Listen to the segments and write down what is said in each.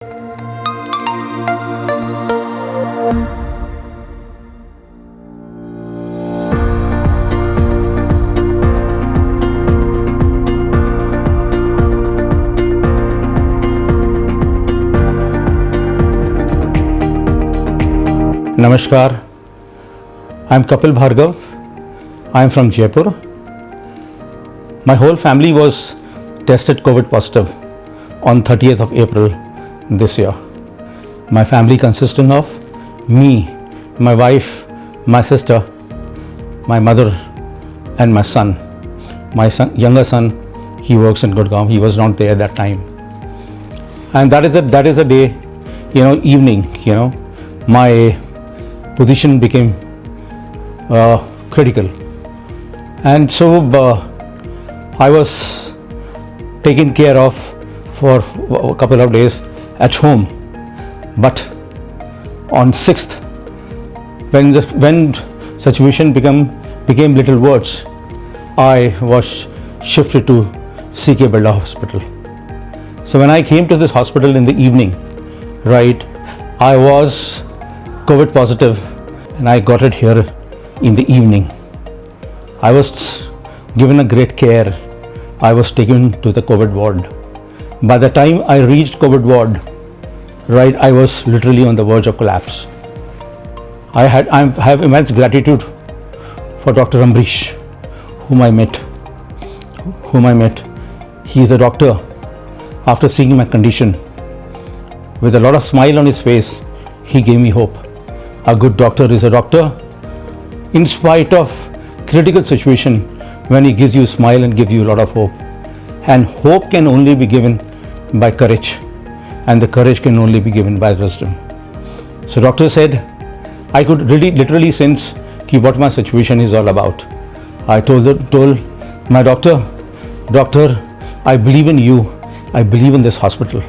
Namaskar, I am Kapil Bhargav. I am from Jaipur. My whole family was tested COVID positive on 30th of April this year. My family consisting of me, my wife, my sister, my mother and my son. My son, younger son, he works in Gurgaon. He was not there that time. And that is a day, evening, my position became critical, and so I was taken care of for a couple of days at home. But on 6th, when situation became little worse, I was shifted to CK Birla Hospital. So when I came to this hospital in the evening, right, I was COVID positive, and I got it here in the evening. I was given a great care. I was taken to the COVID ward. By the time I reached COVID ward, right, I was literally on the verge of collapse. I have immense gratitude for Dr. Ambrish, whom I met. He is the doctor. After seeing my condition, with a lot of smile on his face, he gave me hope. A good doctor is a doctor in spite of critical situation, when he gives you a smile and gives you a lot of hope. And hope can only be given by courage, and the courage can only be given by wisdom. So doctor said, I could really literally sense what my situation is all about. I told my doctor, I believe in you. I believe in this hospital.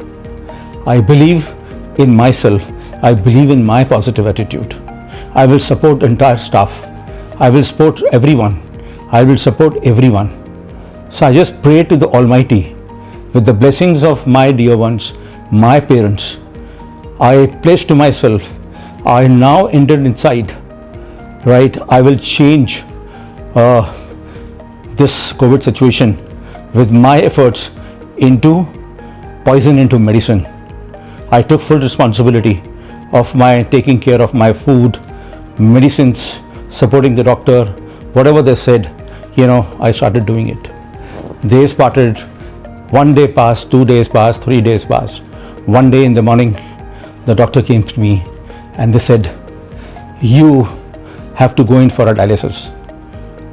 I believe in myself. I believe in my positive attitude. I will support entire staff. I will support everyone. I will support everyone. So I just pray to the Almighty, with the blessings of my dear ones, my parents. I pledge to myself, I now entered inside, right? I will change this COVID situation with my efforts into poison into medicine. I took full responsibility of my taking care of my food, medicines, supporting the doctor, whatever they said, I started doing it. Days parted, 1 day passed, 2 days passed, 3 days passed. One day in the morning, the doctor came to me and they said, you have to go in for a dialysis.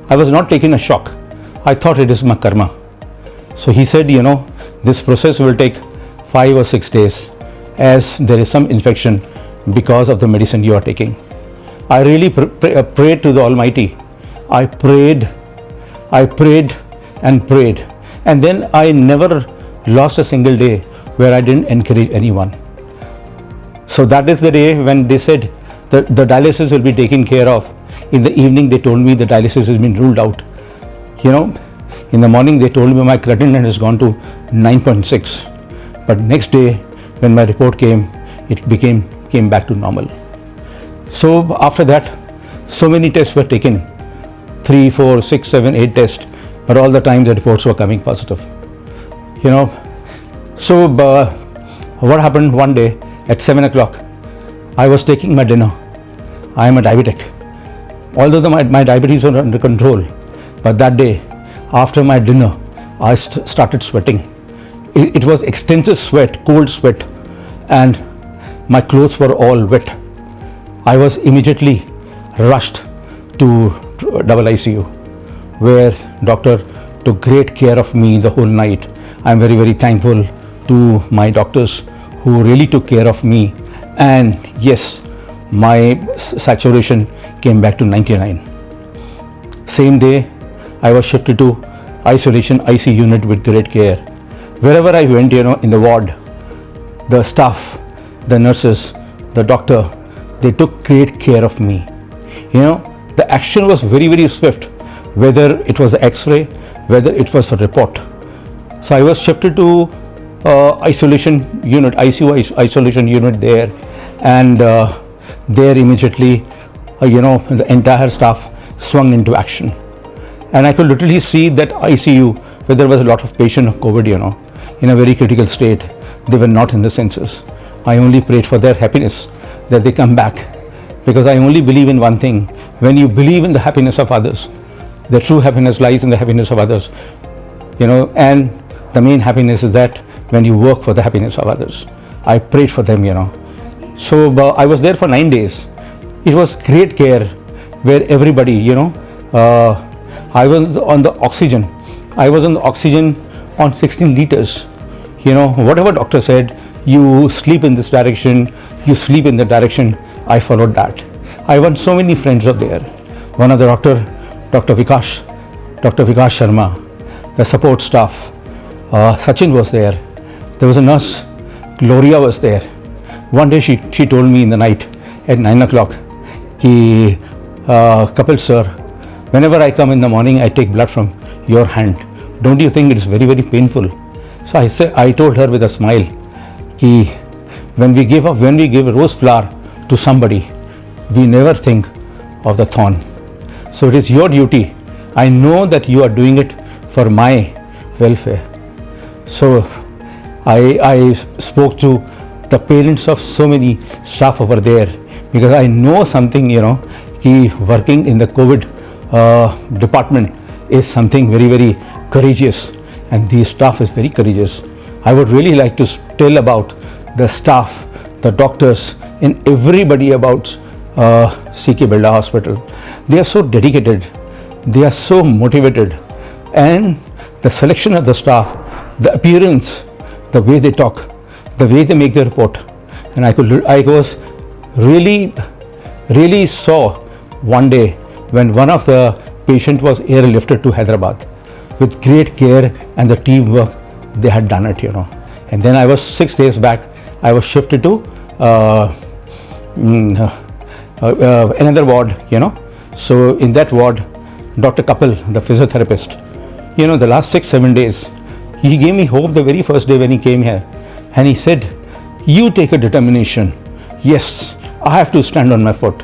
I was not taking a shock. I thought it is my karma. So he said, this process will take 5 or 6 days, as there is some infection because of the medicine you are taking. I really prayed to the Almighty. I prayed and prayed. And then I never lost a single day where I didn't encourage anyone. So that is the day when they said that the dialysis will be taken care of. In the evening, they told me the dialysis has been ruled out. In the morning, they told me my creatinine has gone to 9.6. But next day, when my report came, it came back to normal. So after that, so many tests were taken, 3, 4, 6, 7, 8 tests, but all the time the reports were coming positive. So what happened one day at 7 o'clock, I was taking my dinner. I am a diabetic. Although my diabetes was under control, but that day, after my dinner, I started sweating. It was extensive sweat, cold sweat, and my clothes were all wet. I was immediately rushed to double ICU, where doctor took great care of me the whole night. I am very, very thankful to my doctors who really took care of me. And yes, my saturation came back to 99. Same day, I was shifted to isolation IC unit with great care. Wherever I went, in the ward, the staff, the nurses, the doctor, they took great care of me. The action was very, very swift, whether it was the X-ray, whether it was a report. So I was shifted to isolation unit, ICU isolation unit there, and there immediately, the entire staff swung into action. And I could literally see that ICU, where there was a lot of patient of COVID, in a very critical state. They were not in the census. I only prayed for their happiness, that they come back. Because I only believe in one thing: when you believe in the happiness of others, the true happiness lies in the happiness of others. And the main happiness is that when you work for the happiness of others. I prayed for them, So I was there for 9 days. It was great care, where everybody, I was on the oxygen. I was on the oxygen on 16 liters. Whatever doctor said, you sleep in this direction, you sleep in that direction, I followed that. I won so many friends up there. One of the Dr. Vikash Sharma, the support staff, Sachin was there. There was a nurse, Gloria was there. One day she told me in the night at 9 o'clock, ki, Kapil sir, whenever I come in the morning, I take blood from your hand. Don't you think it is very, very painful? So I told her with a smile, ki, when we give a rose flower to somebody, we never think of the thorn. So it is your duty. I know that you are doing it for my welfare. So I spoke to the parents of so many staff over there, because I know something, ki working in the COVID department is something very, very courageous, and the staff is very courageous. I would really like to tell about the staff, the doctors, and everybody about CK Birla Hospital. They are so dedicated, they are so motivated, and the selection of the staff, the appearance, the way they talk, the way they make their report. And I was really saw one day when one of the patient was airlifted to Hyderabad with great care and the teamwork. They had done it, And then I was 6 days back, I was shifted to another ward, So in that ward, Dr. Kapil, the physiotherapist, the last 6-7 days, he gave me hope the very first day when he came here. And he said, you take a determination. Yes, I have to stand on my foot.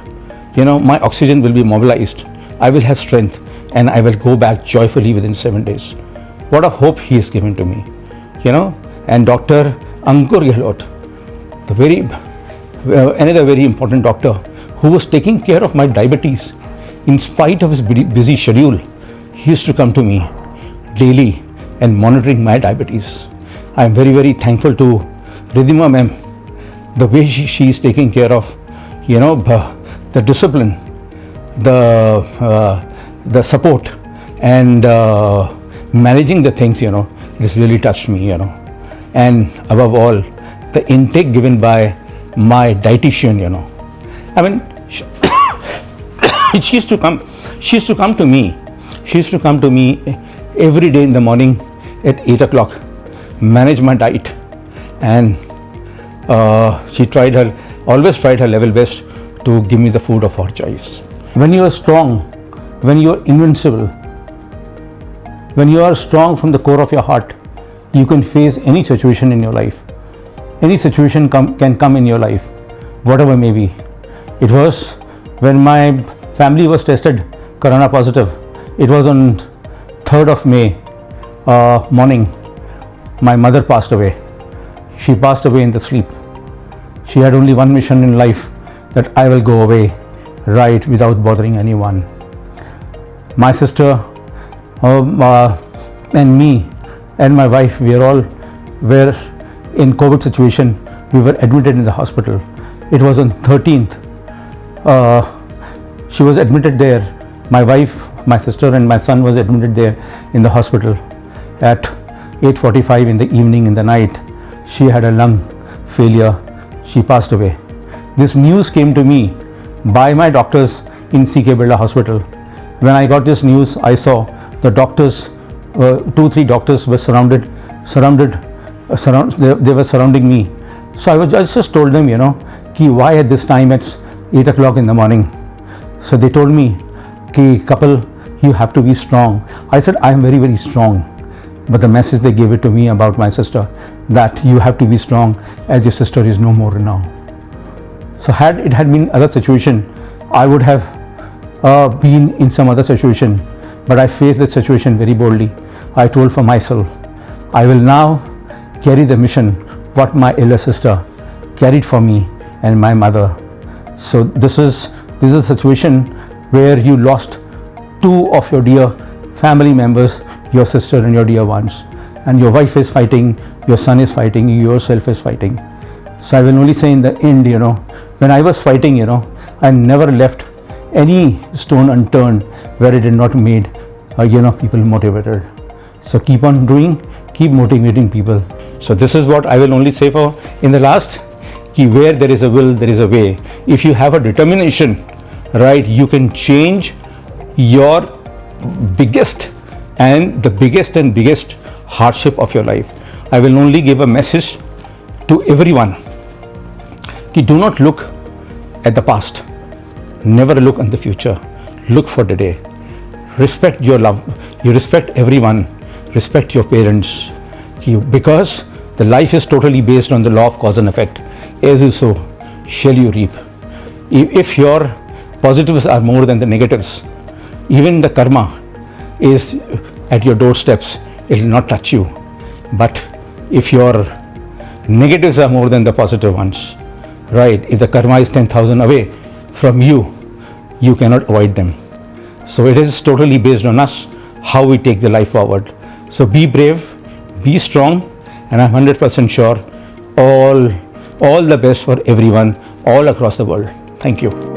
My oxygen will be mobilized. I will have strength, and I will go back joyfully within 7 days. What a hope he has given to me, And Dr. Ankur Gehlot, another very important doctor, who was taking care of my diabetes in spite of his busy schedule. He used to come to me daily and monitoring my diabetes. I am very, very thankful to Ridhima ma'am, the way she is taking care of, the discipline, the support, and managing the things, it has really touched me, And above all, the intake given by my dietitian, I mean, she used to come to me. She used to come to me every day in the morning at 8 o'clock, manage my diet, and she always tried her level best to give me the food of her choice. When you are strong, when you are invincible, when you are strong from the core of your heart, you can face any situation in your life. Any situation can come in your life, whatever may be. It was when my family was tested corona positive. It was on 3rd of May morning. My mother passed away. She passed away in the sleep. She had only one mission in life, that I will go away right without bothering anyone. My sister and me and my wife, we were in COVID situation. We were admitted in the hospital. It was on 13th. She was admitted there. My wife, my sister and my son was admitted there in the hospital. At 8:45 in the evening, in the night, she had a lung failure. She passed away. This news came to me by my doctors in CK Birla Hospital. When I got this news, I saw the doctors, 2-3 doctors were they were surrounding me. So I just told them, ki why at this time it's 8 o'clock in the morning. So they told me, ki Kapil, you have to be strong. I said, I am very, very strong. But the message they gave it to me about my sister that you have to be strong as your sister is no more now. So had it had been other situation, I would have been in some other situation, but I faced that situation very boldly. I told for myself, I will now carry the mission what my elder sister carried for me and my mother. So this is a situation where you lost two of your dear family members, your sister and your dear ones, and your wife is fighting, your son is fighting, yourself is fighting. So I will only say in the end, when I was fighting, I never left any stone unturned where it did not made people motivated. So keep on doing, keep motivating people. So this is what I will only say for in the last, where there is a will, there is a way. If you have a determination, right, you can change your biggest and biggest hardship of your life. I will only give a message to everyone. Do not look at the past. Never look on the future. Look for the day. Respect your love. You respect everyone. Respect your parents. Because the life is totally based on the law of cause and effect. As you sow, shall you reap. If your positives are more than the negatives, even the karma is at your doorsteps, it will not touch you. But if your negatives are more than the positive ones, right, if the karma is 10,000 away from you, you cannot avoid them. So it is totally based on us, how we take the life forward. So be brave, be strong, and I'm 100% sure all the best for everyone all across the world. Thank you.